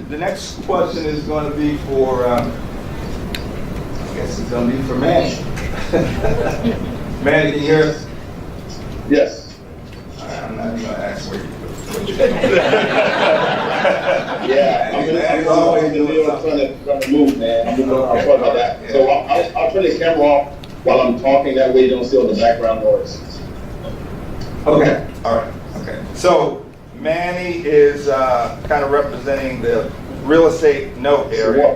The next question is going to be for, I guess it's going to be for Manny. Manny, can you hear us? Yes. I'm not even going to ask where you Yeah, I'm always trying to move, man. I'm sorry about that. So I'll turn the camera off while I'm talking. That way you don't see all the background noise. Okay, all right, okay. So Manny is kind of representing the real estate note area.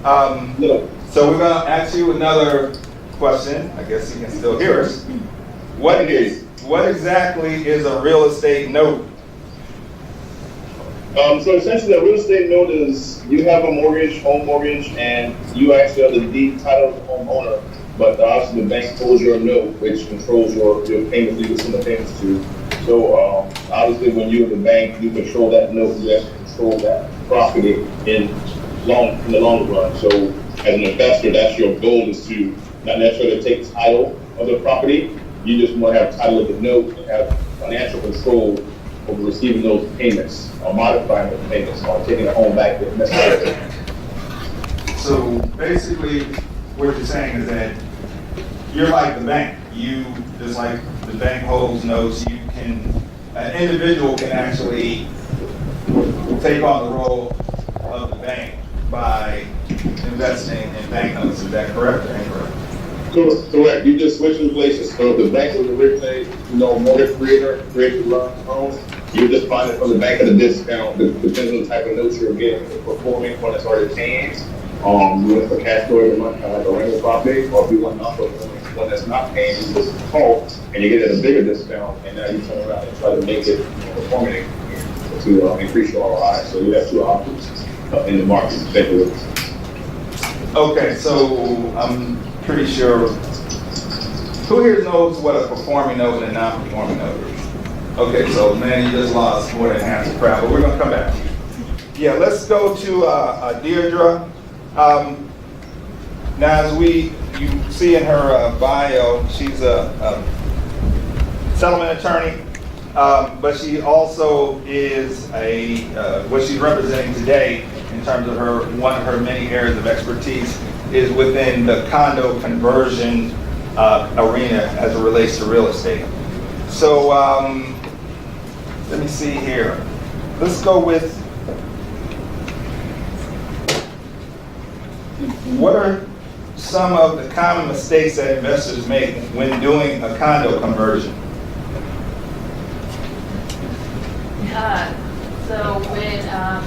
So we're going to ask you another question. I guess you can still hear us. What exactly is a real estate note? So essentially, a real estate note is you have a mortgage, home mortgage, and you actually are the deed title of the homeowner. But obviously, the bank holds your note, which controls your payments. You can send the payments to. So obviously, when you're the bank, you control that note. You actually control that property in the long run. So as an investor, that's your goal, is to not necessarily take title of the property. You just want to have title of the note and have financial control over receiving those payments or modifying those payments or taking the home back if necessary. So basically, what you're saying is that you're like the bank. You, just like the bank holds notes, an individual can actually take on the role of the bank by investing in bank notes. Is that correct or incorrect? Correct. You just switch in places. So if the bank was originally, mortgage creator, created the loans, you just find it from the bank at a discount. Depends on the type of notes you're getting. If it's performing when it's already paying, you want for cash flow every month, kind of like a rental property, or if you want non-performing one that's not paying, you just call and you get it at a bigger discount, and now you turn around and try to make it performing to increase your ROI. So you have two options in the market, especially. Okay, so I'm pretty sure, who here knows what a performing note and a non-performing note is? Okay, so man, you just lost more than half the crowd, but we're gonna come back to you. Yeah, let's go to Deirdre. Now, as you see in her bio, she's a settlement attorney, but she also is what she's representing today in terms of one of her many areas of expertise is within the condo conversion arena as it relates to real estate. So let me see here. Let's go with, what are some of the common mistakes that investors make when doing a condo conversion? So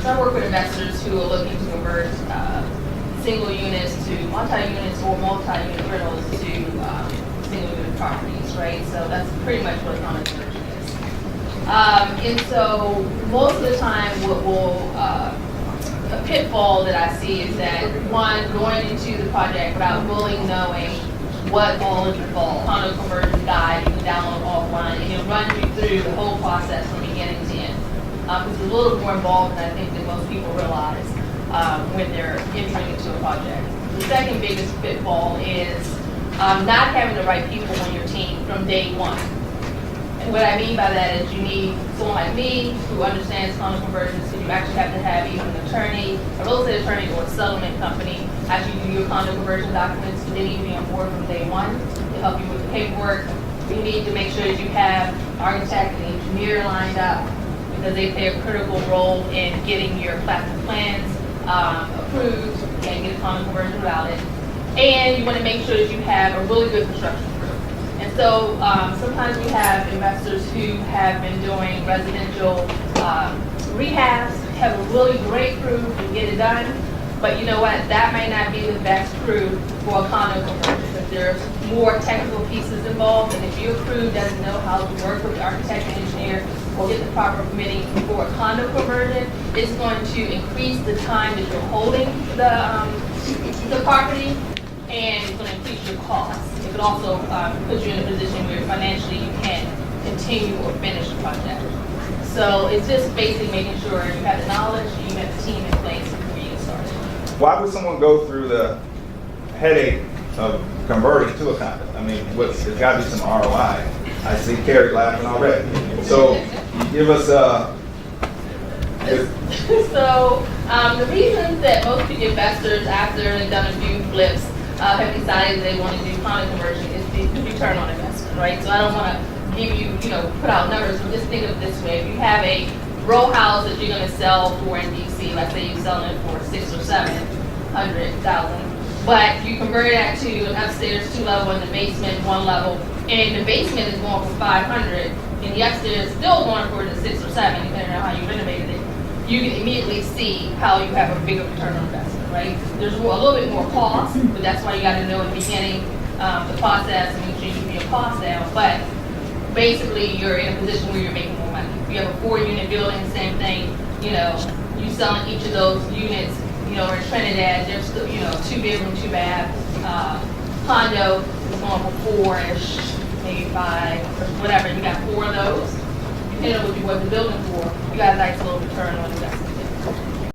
I work with investors who are looking to convert single units to multi-units or multi-unit rentals to single unit properties, right? So that's pretty much what a condo conversion is. And so most of the time a pitfall that I see is that, one, going into the project without fully knowing what all is involved. Condo conversion guide you can download offline, and it'll run you through the whole process from beginning to end. It's a little more involved than I think that most people realize when they're entering into a project. The second biggest pitfall is not having the right people on your team from day one. And what I mean by that is you need someone like me who understands condo conversions, so you actually have to have either an attorney, a real estate attorney, or a settlement company actually do your condo conversion documents, and they need to be on board from day one to help you with the paperwork. You need to make sure that you have an architect and engineer lined up, because they play a critical role in getting your plastic plans approved. You can't get a condo conversion without it. And you want to make sure that you have a really good construction crew. And so sometimes we have investors who have been doing residential rehabs, have a really great crew to get it done, but you know what, that may not be the best crew for a condo conversion, because there's more technical pieces involved, and if your crew doesn't know how to work with the architect and engineer or get the proper permitting for a condo conversion, it's going to increase the time that you're holding the property, and it's going to increase your costs. It could also put you in a position where financially you can't continue or finish the project. So it's just basically making sure you have the knowledge, you have the team in place before you get started. Why would someone go through the headache of converting to a condo? I mean, there's got to be some ROI. I see Carrie laughing already. So give us So, the reasons that most investors, after they've done a few flips, have decided they want to do condo conversion is the return on investment, right? So I don't want to give you, put out numbers, but just think of it this way. If you have a row house that you're going to sell for in DC, let's say you're selling it for $600,000 or $700,000, but you convert that to an upstairs 2-level and the basement 1 level, and the basement is going for $500,000, and the upstairs is still going for the 6 or 7, depending on how you renovated it. You can immediately see how you have a bigger return on investment, right? There's a little bit more cost, but that's why you got to know at the beginning the process and make sure you keep your costs down. But basically, you're in a position where you're making more money. If you have a 4-unit building, same thing. You selling each of those units. In Trinidad, there's still 2-bedroom, 2-bath condo is going for 4-ish, maybe 5, or whatever. You got 4 of those. Depending on what you want the building for, you got a nice little return on investment.